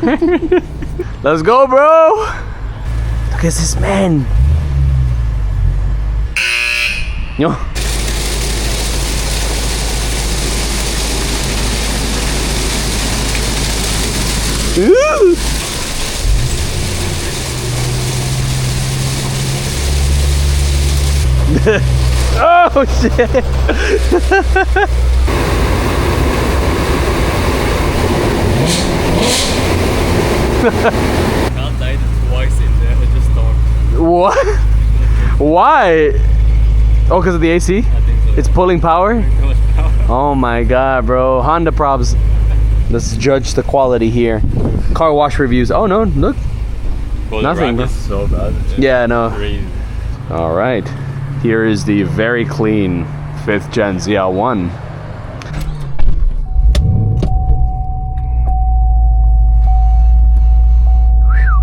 Let's go, bro. Look at this man. Yo. Ooh. Oh shit. Can't die twice in there, I just don't. What? Why? Oh, because of the AC? I think so. It's pulling power? Too much power. Oh my god, bro. Honda props. Let's judge the quality here. Car wash reviews. Oh no, look. Well, nothing, bro. Is so bad. Yeah, no. Crazy. All right. Here is the very clean 5th Gen ZL1.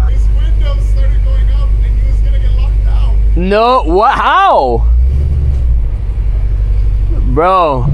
His windows started going up and he was gonna get locked out. No, what? How? Bro.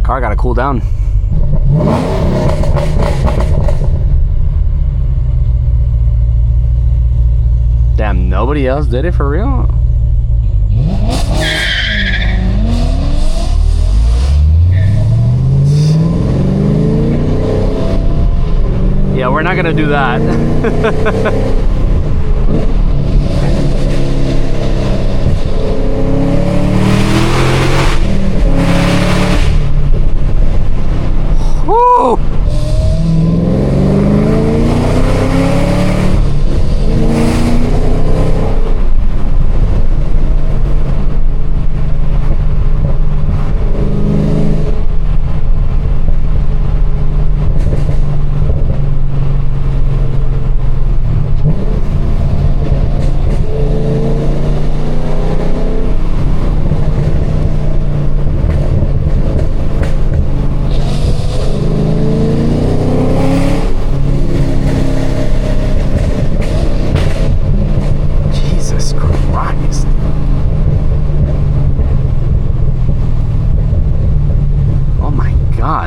Car gotta cool down. Damn, nobody else did it for real? Yeah, we're not gonna do that.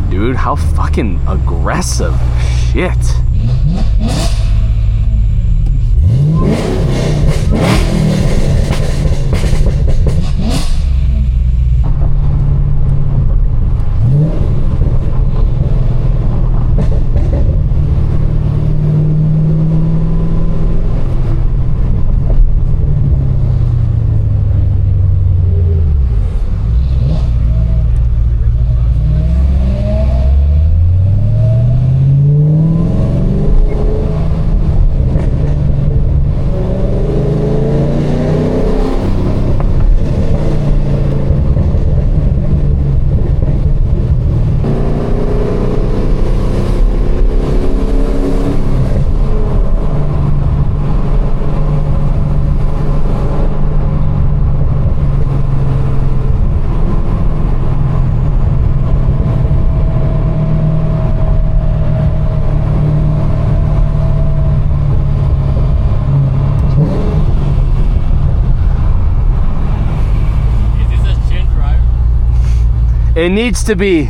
Dude, how fucking aggressive. Shit. It needs to be.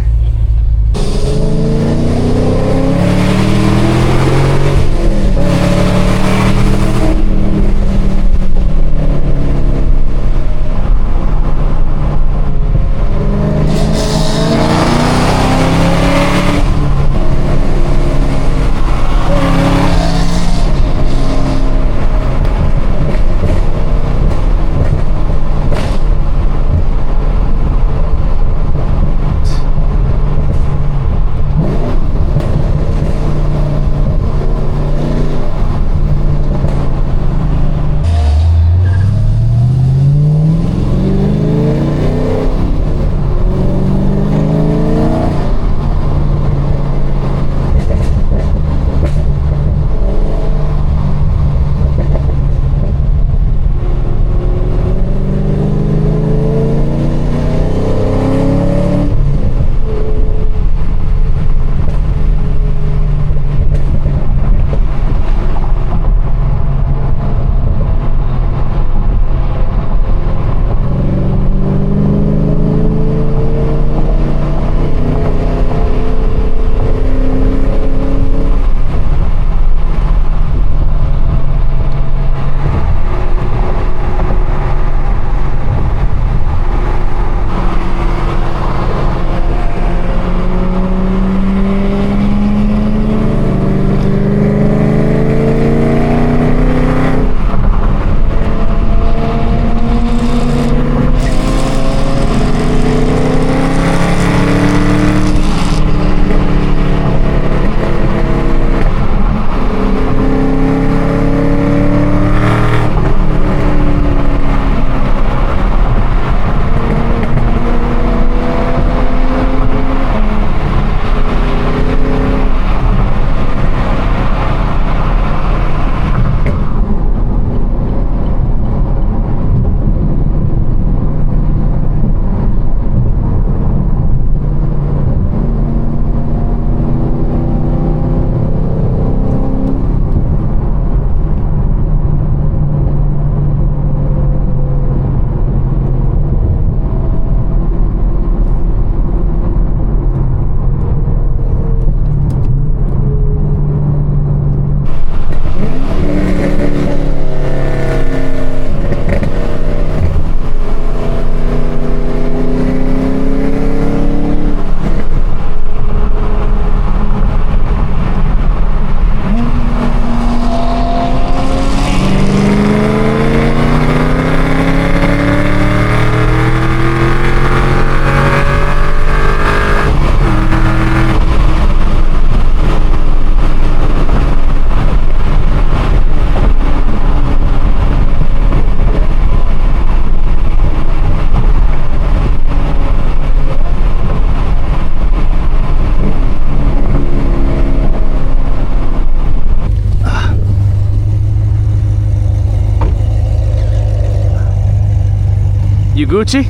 Gucci?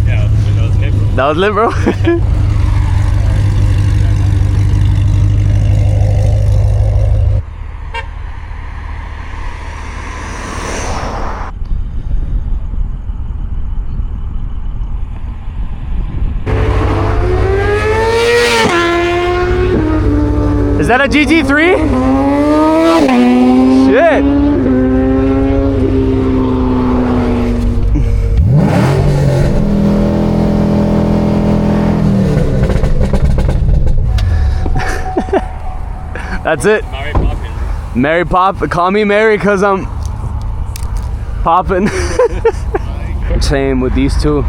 Yeah, that was lit, bro. That was lit, bro. Is that a GT3? Shit. That's it. Mary Poppins. Mary Pop, call me Mary because I'm popping. Same with these two.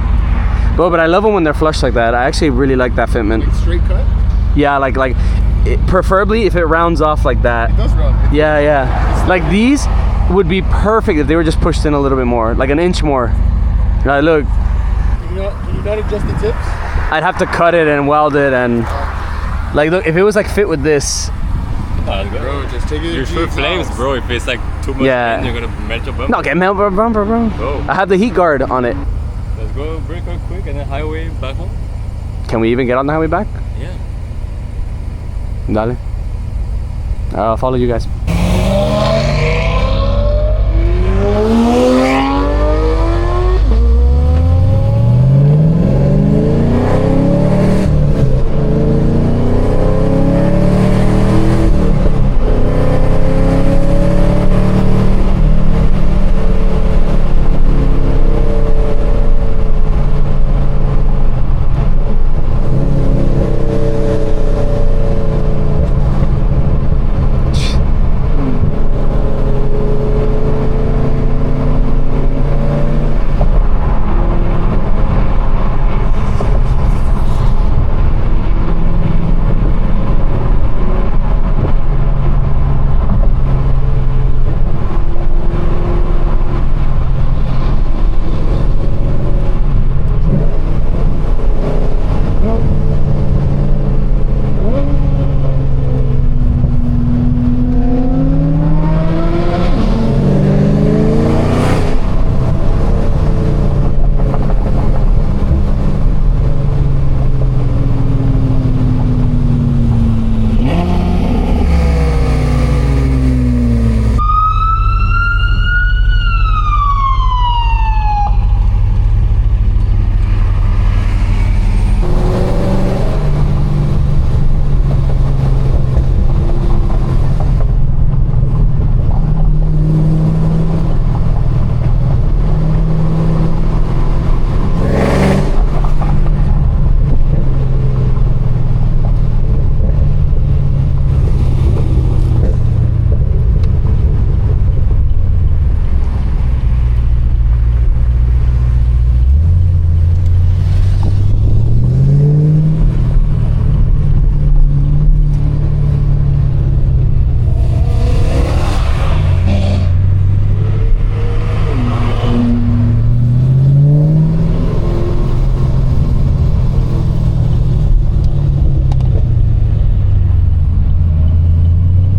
Bro, but I love them when they're flush like that. I actually really like that fitment. Like straight cut? Yeah, like preferably if it rounds off like that. It does round. Yeah, yeah. Like these would be perfect if they were just pushed in a little bit more, like an inch more. Look. Can you not adjust the tips? I'd have to cut it and weld it and like look, if it was like fit with this. Bro, just take it. You shoot flames, bro. If it's like too much, Yeah. you're gonna melt your bumper. No, get melt bumper, bro. Go. I have the heat guard on it. Let's go break up quick and then highway back home. Can we even get on the highway back? Yeah. Dale. I'll follow you guys.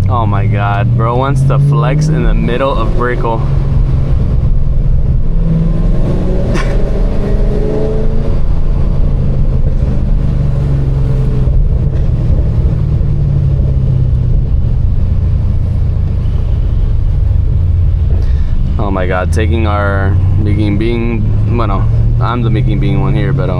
Oh my god, bro wants to flex in the middle of Brickell. Oh my god, taking our making being, well no, I'm the making being one here, but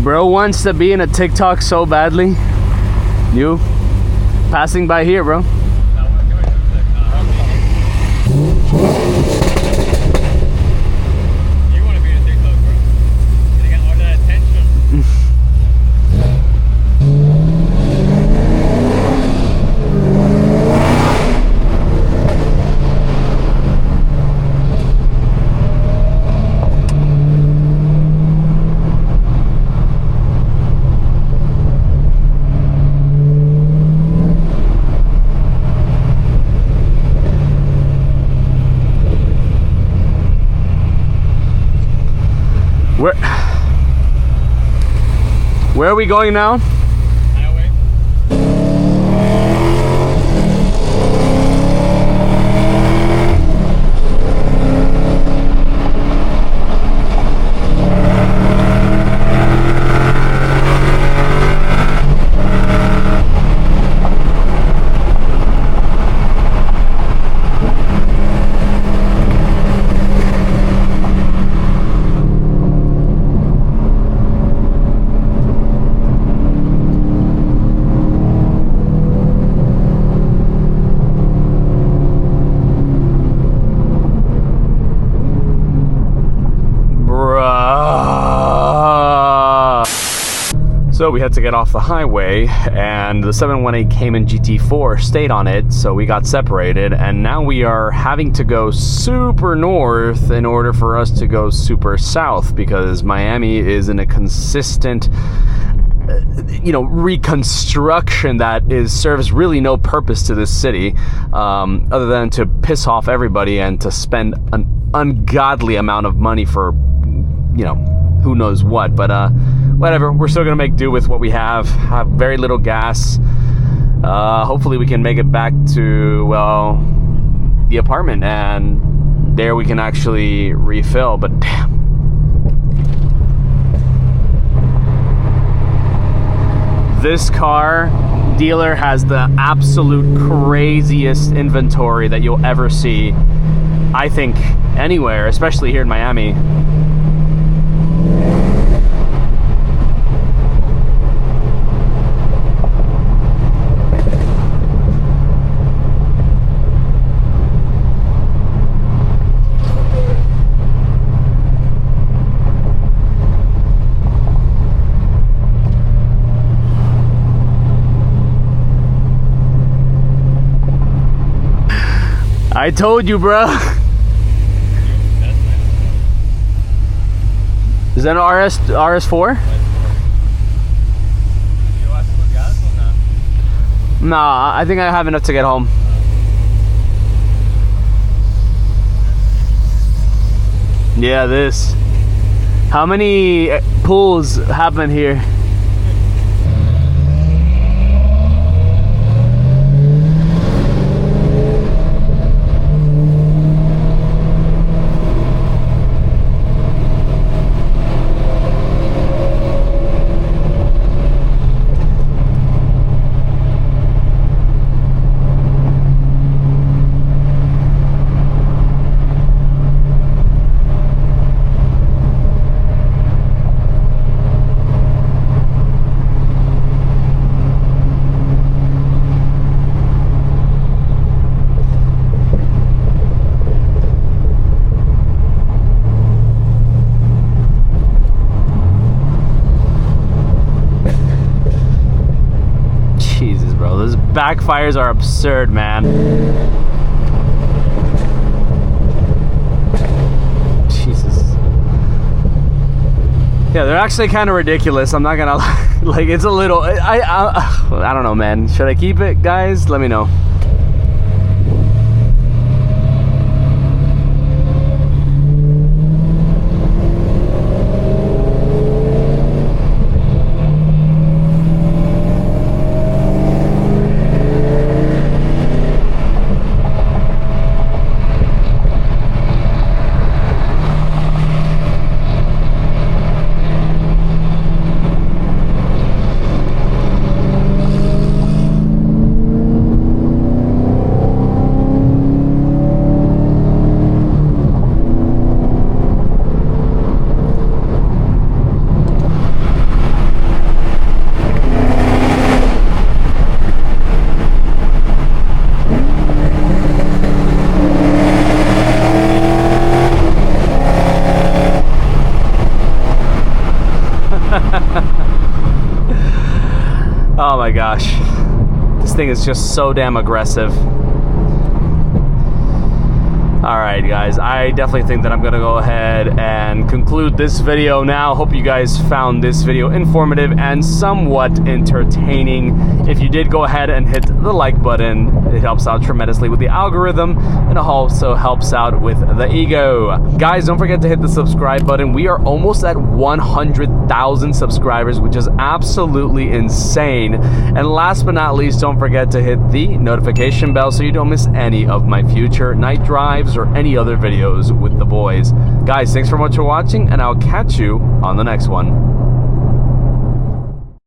bro wants to be in a TikTok so badly. You passing by here, bro. You want to be in TikTok, bro? Where are we going now? Highway. So we had to get off the highway, and the 718 Cayman GT4 stayed on it, so we got separated, and now we are having to go super north in order for us to go super south, because Miami is in a consistent reconstruction that serves really no purpose to this city, other than to piss off everybody and to spend an ungodly amount of money for who knows what. But whatever, we're still gonna make do with what we have very little gas. Hopefully we can make it back to the apartment, and there we can actually refill. But damn, this car dealer has the absolute craziest inventory that you'll ever see, I think, anywhere, especially here in Miami. I told you, bro. Is that an RS4? Nah, I think I have enough to get home. Yeah, this. How many pulls happen here? Backfires are absurd, man. Jesus. Yeah, they're actually kind of ridiculous. I'm not gonna like. It's a little. I don't know, man. Should I keep it, guys? Let me know. Oh my gosh, this thing is just so damn aggressive. All right, guys, I definitely think that I'm gonna go ahead and conclude this video now. Hope you guys found this video informative and somewhat entertaining. If you did, go ahead and hit the like button. It helps out tremendously with the algorithm, and it also helps out with the ego. Guys, don't forget to hit the subscribe button. We are almost at 100,000 subscribers, which is absolutely insane. And last but not least, don't forget to hit the notification bell so you don't miss any of my future night drives or any other videos with the boys. Guys, thanks so much for watching, and I'll catch you on the next one.